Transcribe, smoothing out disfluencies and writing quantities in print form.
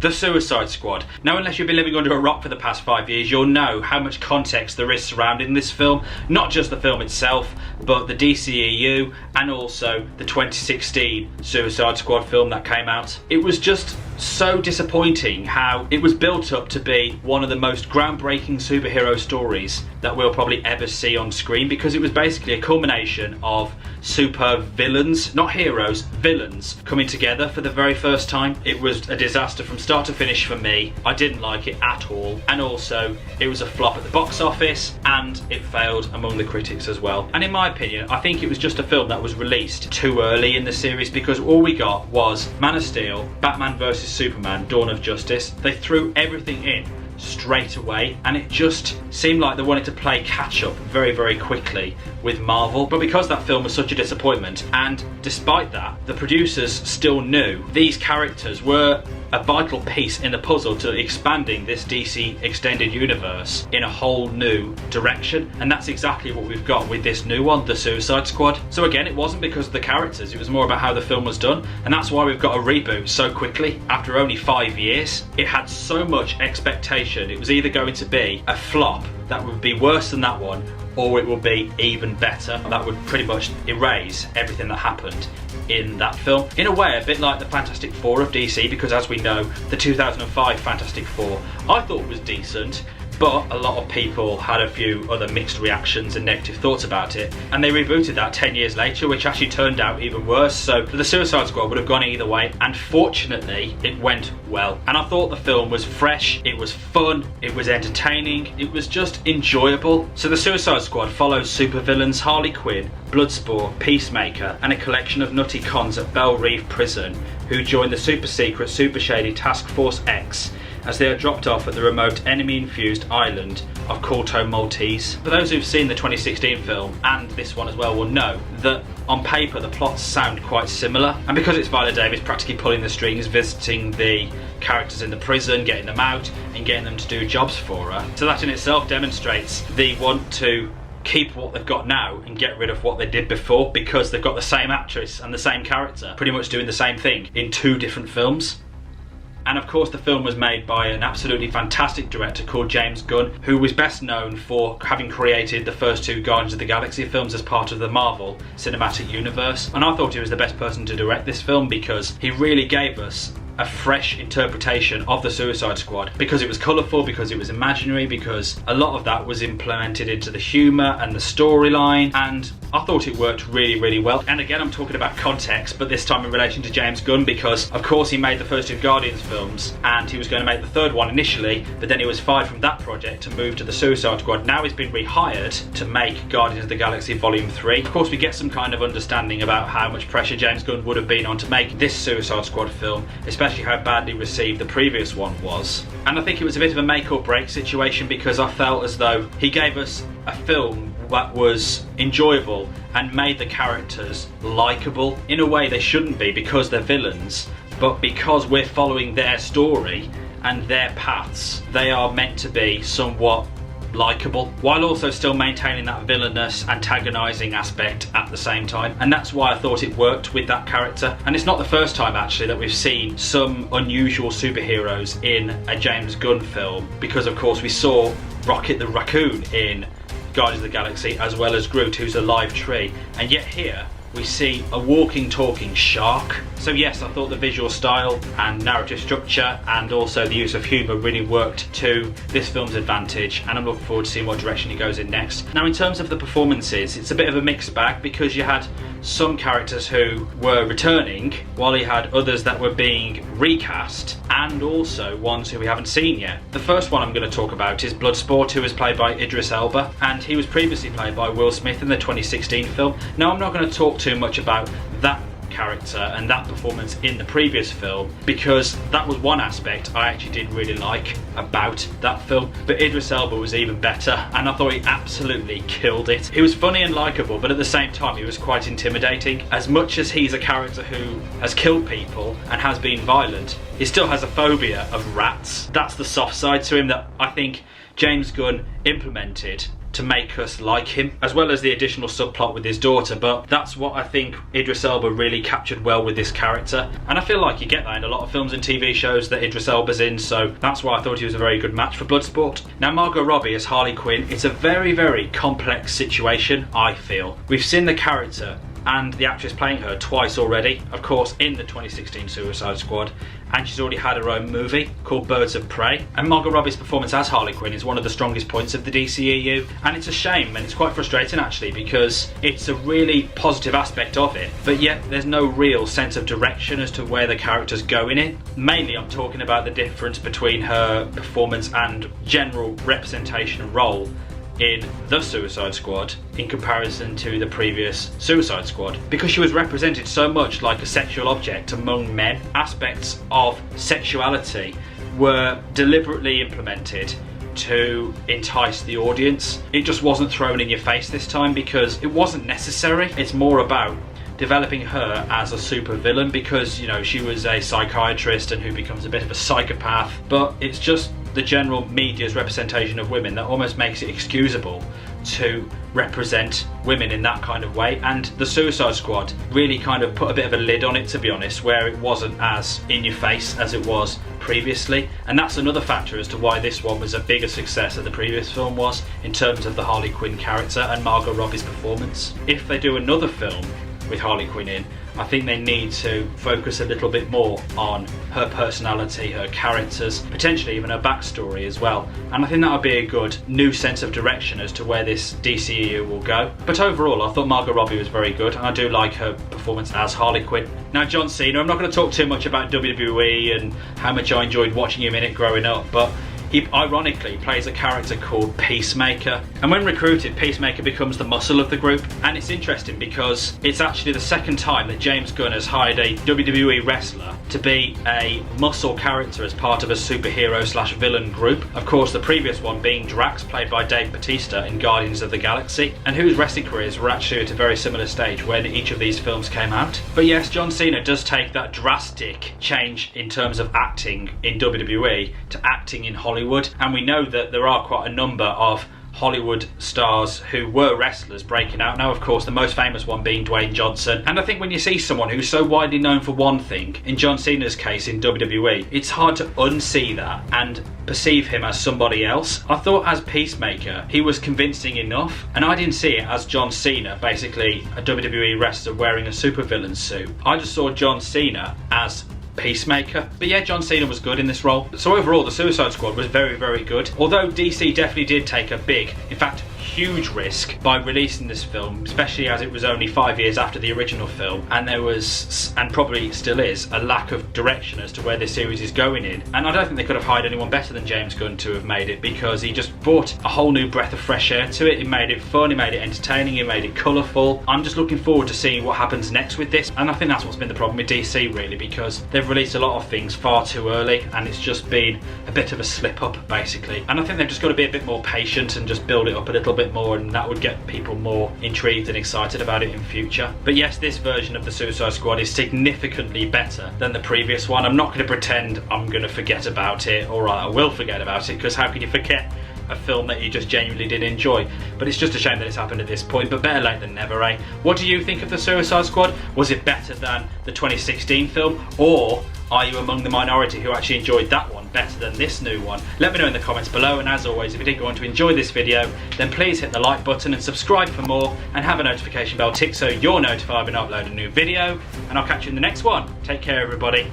The Suicide Squad. Now, unless you've been living under a rock for the past 5 years, you'll know how much context there is surrounding this film. Not just the film itself, but the DCEU and also the 2016 Suicide Squad film that came out. It was just so disappointing how it was built up to be one of the most groundbreaking superhero stories that we'll probably ever see on screen, because it was basically a culmination of super villains, not heroes, villains, coming together for the very first time. It was a disaster from start to finish for me. I didn't like it at all, and also it was a flop at the box office and it failed among the critics as well. And in my opinion, I think it was just a film that was released too early in the series, because all we got was Man of Steel, Batman vs Superman, Dawn of Justice. They threw everything in straight away, and it just seemed like they wanted to play catch up very, very quickly with Marvel. But because that film was such a disappointment, and despite that, the producers still knew these characters were a vital piece in the puzzle to expanding this DC extended universe in a whole new direction, and that's exactly what we've got with this new one, The Suicide Squad. So again, it wasn't because of the characters, it was more about how the film was done, and that's why we've got a reboot so quickly after only 5 years. It had so much expectation. It was either going to be a flop that would be worse than that one, or it will be even better. That would pretty much erase everything that happened in that film. In a way, a bit like the Fantastic Four of DC, because as we know, the 2005 Fantastic Four I thought was decent, but a lot of people had a few other mixed reactions and negative thoughts about it, and they rebooted that 10 years later, which actually turned out even worse. So the Suicide Squad would have gone either way, and fortunately it went well. And I thought the film was fresh, it was fun, it was entertaining, it was just enjoyable. So the Suicide Squad follows supervillains Harley Quinn, Bloodsport, Peacemaker, and a collection of nutty cons at Belle Reve Prison who join the super secret, super shady Task Force X as they are dropped off at the remote enemy-infused island of Corto Maltese. For those who've seen the 2016 film, and this one as well, will know that on paper the plots sound quite similar, and because it's Viola Davis practically pulling the strings, visiting the characters in the prison, getting them out and getting them to do jobs for her, so that in itself demonstrates they want to keep what they've got now and get rid of what they did before, because they've got the same actress and the same character pretty much doing the same thing in 2 different films. And of course the film was made by an absolutely fantastic director called James Gunn, who was best known for having created the first 2 Guardians of the Galaxy films as part of the Marvel Cinematic Universe. And I thought he was the best person to direct this film, because he really gave us a fresh interpretation of the Suicide Squad, because it was colourful, because it was imaginary, because a lot of that was implemented into the humour and the storyline, and I thought it worked really, really well. And again, I'm talking about context, but this time in relation to James Gunn, because of course he made the first 2 Guardians films and he was going to make the 3rd one initially, but then he was fired from that project to move to the Suicide Squad. Now he's been rehired to make Guardians of the Galaxy Volume 3. Of course we get some kind of understanding about how much pressure James Gunn would have been on to make this Suicide Squad film, especially how badly received the previous one was. And I think it was a bit of a make or break situation, because I felt as though he gave us a film that was enjoyable and made the characters likeable in a way they shouldn't be, because they're villains, but because we're following their story and their paths, they are meant to be somewhat likeable, while also still maintaining that villainous, antagonising aspect at the same time. And that's why I thought it worked with that character. And it's not the first time actually that we've seen some unusual superheroes in a James Gunn film, because of course we saw Rocket the Raccoon in Guardians of the Galaxy, as well as Groot, who's a live tree, and yet here we see a walking, talking shark. So yes, I thought the visual style and narrative structure and also the use of humour really worked to this film's advantage, and I'm looking forward to seeing what direction it goes in next. Now in terms of the performances, it's a bit of a mixed bag, because you had some characters who were returning, while you had others that were being recast, and also ones who we haven't seen yet. The first one I'm going to talk about is Bloodsport, who was played by Idris Elba, and he was previously played by Will Smith in the 2016 film. Now I'm not going to talk too much about that character and that performance in the previous film, because that was one aspect I actually did really like about that film, but Idris Elba was even better, and I thought he absolutely killed it. He was funny and likeable, but at the same time he was quite intimidating. As much as he's a character who has killed people and has been violent, he still has a phobia of rats. That's the soft side to him that I think James Gunn implemented to make us like him, as well as the additional subplot with his daughter. But that's what I think Idris Elba really captured well with this character, and I feel like you get that in a lot of films and TV shows that Idris Elba's in, so that's why I thought he was a very good match for Bloodsport. Now, Margot Robbie as Harley Quinn, it's a very, very complex situation, I feel. We've seen the character and the actress playing her twice already, of course in the 2016 Suicide Squad, and she's already had her own movie called Birds of Prey. And Margot Robbie's performance as Harley Quinn is one of the strongest points of the DCEU, and it's a shame and it's quite frustrating actually, because it's a really positive aspect of it, but yet there's no real sense of direction as to where the characters go in it. Mainly I'm talking about the difference between her performance and general representation and role in the Suicide Squad in comparison to the previous Suicide Squad, because she was represented so much like a sexual object among men. Aspects of sexuality were deliberately implemented to entice the audience. It just wasn't thrown in your face this time because it wasn't necessary. It's more about developing her as a super villain, because, you know, she was a psychiatrist and who becomes a bit of a psychopath, but it's just the general media's representation of women that almost makes it excusable to represent women in that kind of way. And the Suicide Squad really kind of put a bit of a lid on it, to be honest, where it wasn't as in your face as it was previously. And that's another factor as to why this one was a bigger success than the previous film was in terms of the Harley Quinn character and Margot Robbie's performance. If they do another film with Harley Quinn in, I think they need to focus a little bit more on her personality, her characters, potentially even her backstory as well. And I think that would be a good new sense of direction as to where this DCEU will go. But overall, I thought Margot Robbie was very good, and I do like her performance as Harley Quinn. Now, John Cena, I'm not going to talk too much about WWE and how much I enjoyed watching him in it growing up, but he ironically plays a character called Peacemaker, and when recruited, Peacemaker becomes the muscle of the group. And it's interesting because it's actually the second time that James Gunn has hired a WWE wrestler to be a muscle character as part of a superhero slash villain group. Of course, the previous one being Drax, played by Dave Bautista in Guardians of the Galaxy, and whose wrestling careers were actually at a very similar stage when each of these films came out. But yes, John Cena does take that drastic change in terms of acting in WWE to acting in Hollywood. And we know that there are quite a number of Hollywood stars who were wrestlers breaking out now, of course the most famous one being Dwayne Johnson. And I think when you see someone who's so widely known for one thing, in John Cena's case in WWE, it's hard to unsee that and perceive him as somebody else. I thought as Peacemaker he was convincing enough, and I didn't see it as John Cena, basically a WWE wrestler wearing a supervillain suit. I just saw John Cena as Peacemaker. But yeah, John Cena was good in this role. So overall, the Suicide Squad was very, very good. Although DC definitely did take a big, in fact huge risk by releasing this film, especially as it was only 5 years after the original film, and there was, and probably still is, a lack of direction as to where this series is going in. And I don't think they could have hired anyone better than James Gunn to have made it, because he just brought a whole new breath of fresh air to it. He made it fun, he made it entertaining, he made it colourful. I'm just looking forward to seeing what happens next with this, and I think that's what's been the problem with DC really, because they've released a lot of things far too early and it's just been a bit of a slip up basically. And I think they've just got to be a bit more patient and just build it up a little bit more, and that would get people more intrigued and excited about it in future. But yes, this version of the Suicide Squad is significantly better than the previous one. I'm not going to pretend I'm going to forget about it. Alright, I will forget about it, because how can you forget a film that you just genuinely did enjoy? But it's just a shame that it's happened at this point, but better late than never, eh? What do you think of the Suicide Squad? Was it better than the 2016 film, or are you among the minority who actually enjoyed that one better than this new one? Let me know in the comments below, and as always, if you did go on to enjoy this video, then please hit the like button and subscribe for more, and have a notification bell tick so you're notified when I upload a new video, and I'll catch you in the next one. Take care everybody.